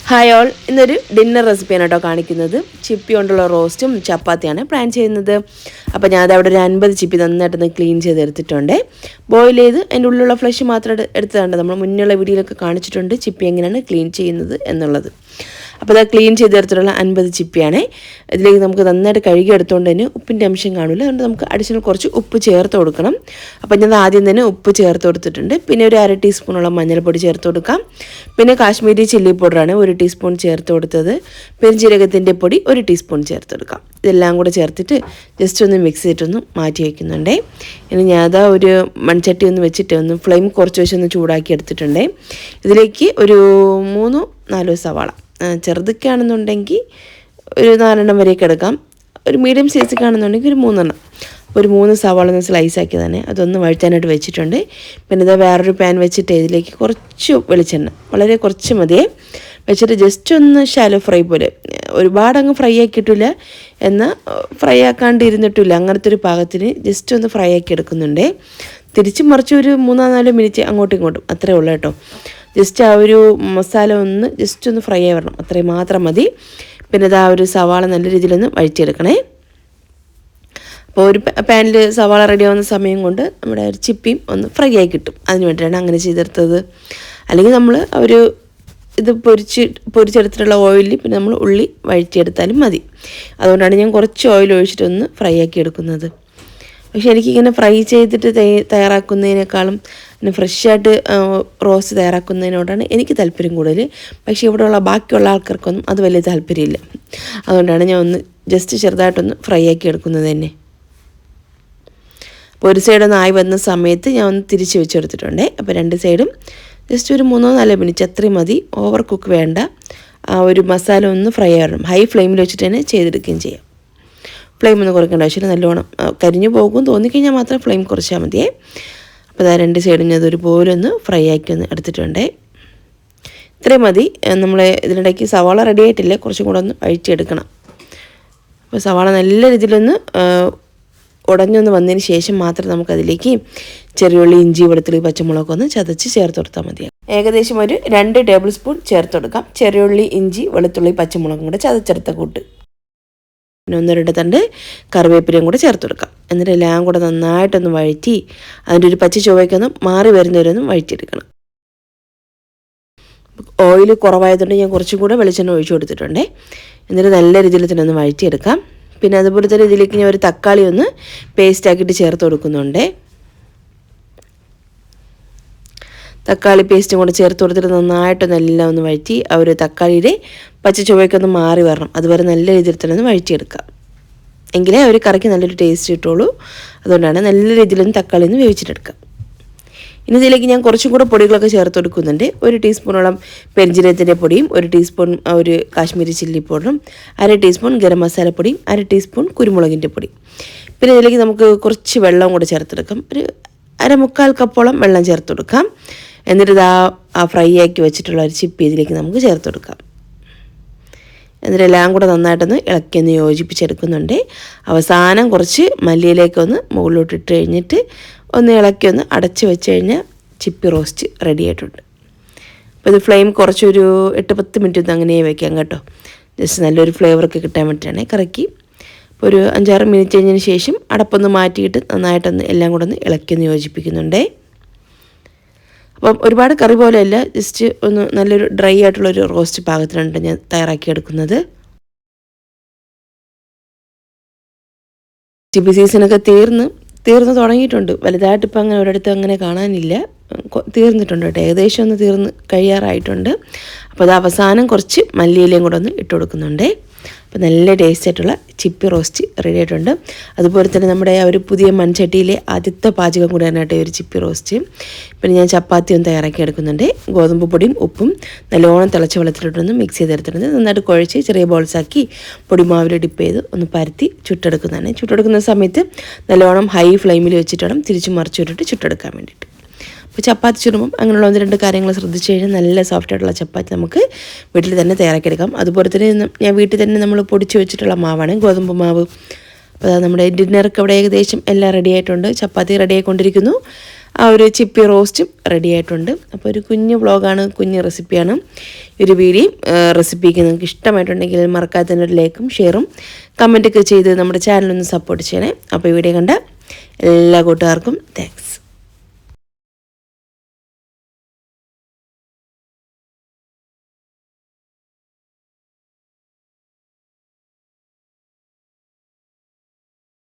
Hi all, ഇന്നൊരു dinner റെസിപ്പിയാണ് കേട്ടോ കാണിക്കുന്നത്. ചിപ്പി കൊണ്ടുള്ള റോസ്റ്റും ചപ്പാത്തിയാണ് പ്ലാൻ ചെയ്യുന്നത്. അപ്പോൾ ഞാനത് അവിടെ ഒരു 50 ചിപ്പി നന്നായിട്ടൊന്ന് ക്ലീൻ ചെയ്തെടുത്തിട്ടുണ്ട്. ബോയിൽ ചെയ്ത് അതിൻ്റെ ഉള്ളിലുള്ള ഫ്ലഷ് മാത്രം എടുത്തതുണ്ട്. നമ്മൾ മുന്നുള്ള വീഡിയോയിലൊക്കെ കാണിച്ചിട്ടുണ്ട് ചിപ്പി എങ്ങനെയാണ് ക്ലീൻ ചെയ്യുന്നത് എന്നുള്ളത്. അപ്പോൾ അത് ക്ലീൻ ചെയ്തെടുത്തിട്ടുള്ള 50 ചിപ്പിയാണ്. ഇതിലേക്ക് നമുക്ക് നന്നായിട്ട് കഴുകി എടുത്തുകൊണ്ട് തന്നെ ഉപ്പിൻ്റെ അംശം കാണില്ല, അതുകൊണ്ട് നമുക്ക് അഡിഷണൽ കുറച്ച് ഉപ്പ് ചേർത്ത് കൊടുക്കണം. അപ്പോൾ ഞാൻ ആദ്യം തന്നെ ഉപ്പ് ചേർത്ത് കൊടുത്തിട്ടുണ്ട്. പിന്നെ ഒരു 1/2 ടീസ്പൂണോളം മഞ്ഞൾപ്പൊടി ചേർത്ത് കൊടുക്കാം. പിന്നെ കാശ്മീരി ചില്ലി പൗഡറാണ് 1 ടീസ്പൂൺ ചേർത്ത് കൊടുത്തത്. പെരുംജീരകത്തിൻ്റെ പൊടി 1 ടീസ്പൂൺ ചേർത്ത് കൊടുക്കാം. ഇതെല്ലാം കൂടെ ചേർത്തിട്ട് ജസ്റ്റ് ഒന്ന് മിക്സ് ചെയ്തിട്ടൊന്ന് മാറ്റി വയ്ക്കുന്നുണ്ടേ. ഇനി ഞാൻ അതാ ഒരു മൺചട്ടി ഒന്ന് വെച്ചിട്ട് ഒന്ന് ഫ്ലെയിം കുറച്ച് വെച്ചൊന്ന് ചൂടാക്കി എടുത്തിട്ടുണ്ടേ. ഇതിലേക്ക് ഒരു 3-4 സവാള, ചെറുതൊക്കെ ആണെന്നുണ്ടെങ്കിൽ ഒരു 4 വരെയൊക്കെ എടുക്കാം. ഒരു മീഡിയം സൈസൊക്കെ ആണെന്നുണ്ടെങ്കിൽ ഒരു 3. ഒരു 3 സവാള ഒന്ന് സ്ലൈസ് ആക്കി തന്നെ അതൊന്ന് വഴറ്റാനായിട്ട് വെച്ചിട്ടുണ്ട്. പിന്നെ ഇത് വേറൊരു പാൻ വെച്ചിട്ട് ഇതിലേക്ക് കുറച്ച് വെളിച്ചെണ്ണ, വളരെ കുറച്ച് മതിയേ, വെച്ചിട്ട് ജസ്റ്റ് ഒന്ന് ഷാലോ ഫ്രൈ പോലെ, ഒരുപാട് അങ്ങ് ഫ്രൈ ആക്കിയിട്ടില്ല എന്നാൽ ഫ്രൈ ആക്കാണ്ട് ഇരുന്നിട്ടില്ല, അങ്ങനത്തെ ഒരു പാകത്തിന് ജസ്റ്റ് ഒന്ന് ഫ്രൈ ആക്കി എടുക്കുന്നുണ്ട്. തിരിച്ച് മറിച്ച് ഒരു 3-4 മിനിറ്റ് അങ്ങോട്ടും ഇങ്ങോട്ടും അത്രേ ഉള്ളൂ കേട്ടോ. ജസ്റ്റ് ആ ഒരു മസാല ഒന്ന് ജസ്റ്റ് ഒന്ന് ഫ്രൈ ആയി വരണം, അത്രയും മാത്രം മതി. പിന്നെ ഇത് ആ ഒരു സവാള നല്ല രീതിയിലൊന്ന് വഴറ്റിയെടുക്കണേ. അപ്പോൾ ഒരു പാനിൽ സവാള റെഡി ആവുന്ന സമയം കൊണ്ട് നമ്മുടെ ഒരു ചിപ്പിയും ഒന്ന് ഫ്രൈ ആയി കിട്ടും. അതിന് വേണ്ടിയിട്ടാണ് അങ്ങനെ ചെയ്തെടുത്തത്. അല്ലെങ്കിൽ നമ്മൾ ഇത് പൊരിച്ചെടുത്തിട്ടുള്ള ഓയിലിൽ പിന്നെ നമ്മൾ ഉള്ളി വഴറ്റിയെടുത്താലും മതി. അതുകൊണ്ടാണ് ഞാൻ കുറച്ച് ഓയിൽ ഒഴിച്ചിട്ടൊന്ന് ഫ്രൈ ആക്കി എടുക്കുന്നത്. പക്ഷേ എനിക്കിങ്ങനെ ഫ്രൈ ചെയ്തിട്ട് തയ്യാറാക്കുന്നതിനേക്കാളും പിന്നെ ഫ്രഷായിട്ട് റോസ്റ്റ് തയ്യാറാക്കുന്നതിനോടാണ് എനിക്ക് താല്പര്യം കൂടുതൽ. പക്ഷേ ഇവിടെയുള്ള ബാക്കിയുള്ള ആൾക്കാർക്കൊന്നും അത് വലിയ താല്പര്യമില്ല. അതുകൊണ്ടാണ് ഞാൻ ഒന്ന് ജസ്റ്റ് ചെറുതായിട്ടൊന്ന് ഫ്രൈ ആക്കി എടുക്കുന്നത് തന്നെ. അപ്പോൾ ഒരു സൈഡൊന്ന് ആയി വന്ന സമയത്ത് ഞാൻ ഒന്ന് തിരിച്ച് വെച്ചെടുത്തിട്ടുണ്ട്. അപ്പോൾ 2 സൈഡും ജസ്റ്റ് ഒരു 3-4 മിനിറ്റ് അത്രയും മതി, ഓവർ കുക്ക് വേണ്ട. ആ ഒരു മസാല ഒന്ന് ഫ്രൈ ആകണം. ഹൈ ഫ്ലെയിമിൽ വെച്ചിട്ട് തന്നെ ചെയ്തെടുക്കുകയും ചെയ്യാം. ഫ്ലെയിം ഒന്നും കുറയ്ക്കേണ്ട ആവശ്യമില്ല, നല്ലോണം കരിഞ്ഞു പോകും തോന്നിക്കഴിഞ്ഞാൽ മാത്രം ഫ്ലെയിം കുറച്ചാൽ മതിയേ. അപ്പോൾ അതാ 2 സൈഡും ഞാൻ അതൊരുപോലെ ഒന്ന് ഫ്രൈ ആക്കി ഒന്ന് എടുത്തിട്ടുണ്ട്. ഇത്രയും മതി. നമ്മൾ ഇതിനിടയ്ക്ക് സവാള റെഡി ആയിട്ടില്ല, കുറച്ചും കൂടെ ഒന്ന് വഴറ്റിയെടുക്കണം. അപ്പോൾ സവാള നല്ല രീതിയിലൊന്ന് ഉടഞ്ഞൊന്ന് വന്നതിന് ശേഷം മാത്രം നമുക്കതിലേക്ക് ചെറിയുള്ളി, ഇഞ്ചി, വെളുത്തുള്ളി, പച്ചമുളകൊക്കെ ഒന്ന് ചതച്ച് ചേർത്ത് കൊടുത്താൽ മതിയാകും. ഏകദേശം ഒരു 2 ടേബിൾ സ്പൂൺ ചേർത്ത് കൊടുക്കാം. ചെറിയുള്ളി, ഇഞ്ചി, വെളുത്തുള്ളി, പച്ചമുളകും കൂടെ ചതച്ചെടുത്ത കൂട്ട്. പിന്നെ 1-2 തണ്ട് കറിവേപ്പിലയും കൂടെ ചേർത്ത് കൊടുക്കാം. എന്നിട്ട് എല്ലാം കൂടെ നന്നായിട്ടൊന്ന് വഴറ്റി അതിൻ്റെ ഒരു പച്ച ചുവയ്ക്കൊന്ന് മാറി വരുന്നവരൊന്നും വഴറ്റിയെടുക്കണം. ഓയിൽ കുറവായതുകൊണ്ട് ഞാൻ കുറച്ചും കൂടെ വെളിച്ചെണ്ണ ഒഴിച്ചു കൊടുത്തിട്ടുണ്ട്. എന്നിട്ട് നല്ല രീതിയിൽ തന്നെ ഒന്ന് വഴറ്റിയെടുക്കാം. പിന്നെ അതുപോലെ തന്നെ ഇതിലേക്ക് ഞാൻ ഒരു തക്കാളി ഒന്ന് പേസ്റ്റ് ആക്കിയിട്ട് ചേർത്ത് കൊടുക്കുന്നുണ്ട്. തക്കാളി പേസ്റ്റും കൂടെ ചേർത്ത് കൊടുത്തിട്ട് നന്നായിട്ടൊന്ന് എല്ലാം ഒന്ന് വഴറ്റി ആ ഒരു തക്കാളിയുടെ പച്ച ചുവയ്ക്കൊന്ന് മാറി വരണം, അതുവരെ നല്ല രീതിയിൽ തന്നെ ഒന്ന് വഴറ്റിയെടുക്കാം. എങ്കിലേ ഒരു കറിക്ക് നല്ലൊരു ടേസ്റ്റ് കിട്ടുള്ളൂ. അതുകൊണ്ടാണ് നല്ല രീതിയിലൊന്ന് തക്കാളി ഒന്ന് വേവിച്ചിട്ടെടുക്കാം. ഇനി ഇതിലേക്ക് ഞാൻ കുറച്ചും കൂടെ പൊടികളൊക്കെ ചേർത്ത് കൊടുക്കുന്നുണ്ട്. 1 ടീസ്പൂണോളം പെരുംജീരകത്തിൻ്റെ പൊടിയും, 1 ടീസ്പൂൺ ഒരു കാശ്മീരി ചില്ലി പൗഡറും, 1/2 ടീസ്പൂൺ ഗരം മസാലപ്പൊടിയും, 1/2 ടീസ്പൂൺ കുരുമുളകിൻ്റെ പൊടി. പിന്നെ ഇതിലേക്ക് നമുക്ക് കുറച്ച് വെള്ളം കൂടെ ചേർത്തെടുക്കാം. ഒരു 1/4 കപ്പോളം വെള്ളം ചേർത്ത് കൊടുക്കാം. എന്നിട്ട് ആ ഫ്രൈ ആക്കി വെച്ചിട്ടുള്ള ഒരു ചിപ്പി ഇതിലേക്ക് നമുക്ക് ചേർത്ത് കൊടുക്കാം. എന്നിട്ട് എല്ലാം കൂടെ നന്നായിട്ടൊന്ന് ഇളക്കിയൊന്ന് യോജിപ്പിച്ചെടുക്കുന്നുണ്ട്. അവസാനം കുറച്ച് മല്ലിയിലേക്കൊന്ന് മുകളിലോട്ട് ഇട്ട് കഴിഞ്ഞിട്ട് ഒന്ന് ഇളക്കിയൊന്ന് അടച്ച് വെച്ച് കഴിഞ്ഞാൽ ചിപ്പി റോസ്റ്റ് റെഡി ആയിട്ടുണ്ട്. അപ്പോൾ ഇത് ഫ്ലെയിം കുറച്ചൊരു 8-10 മിനിറ്റ് ഒന്ന് അങ്ങനെ വയ്ക്കാം കേട്ടോ. ജസ്റ്റ് നല്ലൊരു ഫ്ലേവറൊക്കെ കിട്ടാൻ വേണ്ടിയിട്ടാണ് കറിക്ക്. അപ്പോൾ ഒരു 5-6 മിനിറ്റ് കഴിഞ്ഞതിന് ശേഷം അടപ്പൊന്ന് മാറ്റിയിട്ട് നന്നായിട്ടൊന്ന് എല്ലാം കൂടെ ഒന്ന് ഇളക്കിയൊന്ന് യോജിപ്പിക്കുന്നുണ്ട്. അപ്പം ഒരുപാട് കറി പോലെയല്ല, ജസ്റ്റ് ഒന്ന് നല്ലൊരു ഡ്രൈ ആയിട്ടുള്ളൊരു റോസ്റ്റ് പാകത്തിനാണ് ഞാൻ തയ്യാറാക്കിയെടുക്കുന്നത്. ചിപ്പി സീസണൊക്കെ തീർന്ന് തുടങ്ങിയിട്ടുണ്ട്. വലുതായിട്ട് ഇപ്പം അങ്ങനെ ഒരിടത്തും അങ്ങനെ കാണാനില്ല, തീർന്നിട്ടുണ്ട് കേട്ടോ. ഏകദേശം ഒന്ന് തീർന്ന് കഴിയാറായിട്ടുണ്ട്. അപ്പോൾ അത് അവസാനം കുറച്ച് മല്ലിയിലയും കൂടെ ഒന്ന് ഇട്ട് കൊടുക്കുന്നുണ്ട്. അപ്പോൾ നല്ല ടേസ്റ്റ് ആയിട്ടുള്ള ചിപ്പി റോസ്റ്റ് റെഡി ആയിട്ടുണ്ട്. അതുപോലെ തന്നെ നമ്മുടെ ആ ഒരു പുതിയ മൺചട്ടിയിലെ ആദ്യത്തെ പാചകം കൂടെയാണ് കേട്ടോ ഒരു ചിപ്പി റോസ്റ്റ്. പിന്നെ ഞാൻ ചപ്പാത്തി ഒന്ന് തയ്യാറാക്കി എടുക്കുന്നുണ്ട്. ഗോതമ്പ് പൊടിയും ഉപ്പും നല്ലോണം തിളച്ച വെള്ളത്തിലിട്ടൊന്ന് മിക്സ് ചെയ്തെടുത്തിട്ടുണ്ട്. നന്നായിട്ട് കുഴച്ച് ചെറിയ ബോൾസാക്കി പൊടിമാവിൽ ഡിപ്പ് ചെയ്ത് ഒന്ന് പരത്തി ചുട്ടെടുക്കുന്നതാണ്. ചുട്ടെടുക്കുന്ന സമയത്ത് നല്ലോണം ഹൈ ഫ്ലെയിമിൽ വെച്ചിട്ട് വേണം തിരിച്ച് മറിച്ചിട്ടിട്ട് ചുട്ടെടുക്കാൻ വേണ്ടിയിട്ട്. അപ്പോൾ ചപ്പാത്തി ചുടുമ്പം അങ്ങനെയുള്ള 1-2 കാര്യങ്ങൾ ശ്രദ്ധിച്ച് കഴിഞ്ഞാൽ നല്ല സോഫ്റ്റ് ആയിട്ടുള്ള ചപ്പാത്തി നമുക്ക് വീട്ടിൽ തന്നെ തയ്യാറാക്കിയെടുക്കാം. അതുപോലെ തന്നെ ഞാൻ വീട്ടിൽ തന്നെ നമ്മൾ പൊടിച്ച് വെച്ചിട്ടുള്ള മാവാണ്, ഗോതമ്പ് മാവ്. അപ്പോൾ നമ്മുടെ ഡിന്നർക്ക് അവിടെ ഏകദേശം എല്ലാം റെഡി ആയിട്ടുണ്ട്. ചപ്പാത്തി റെഡി ആയിക്കൊണ്ടിരിക്കുന്നു. ആ ഒരു ചിപ്പി റോസ്റ്റും റെഡി ആയിട്ടുണ്ട്. അപ്പോൾ ഒരു കുഞ്ഞു വ്ളോഗാണ്, കുഞ്ഞു റെസിപ്പിയാണ്. ഒരു വീഡിയോ റെസിപ്പിക്ക് നിങ്ങൾക്ക് ഇഷ്ടമായിട്ടുണ്ടെങ്കിൽ മറക്കാതെ തന്നെ ഒരു ലൈക്കും ഷെയറും കമൻറ്റൊക്കെ ചെയ്ത് നമ്മുടെ ചാനലൊന്ന് സപ്പോർട്ട് ചെയ്യണേ. അപ്പോൾ ഈ വീഡിയോ കണ്ട എല്ലാ കൂട്ടുകാർക്കും താങ്ക്സ്.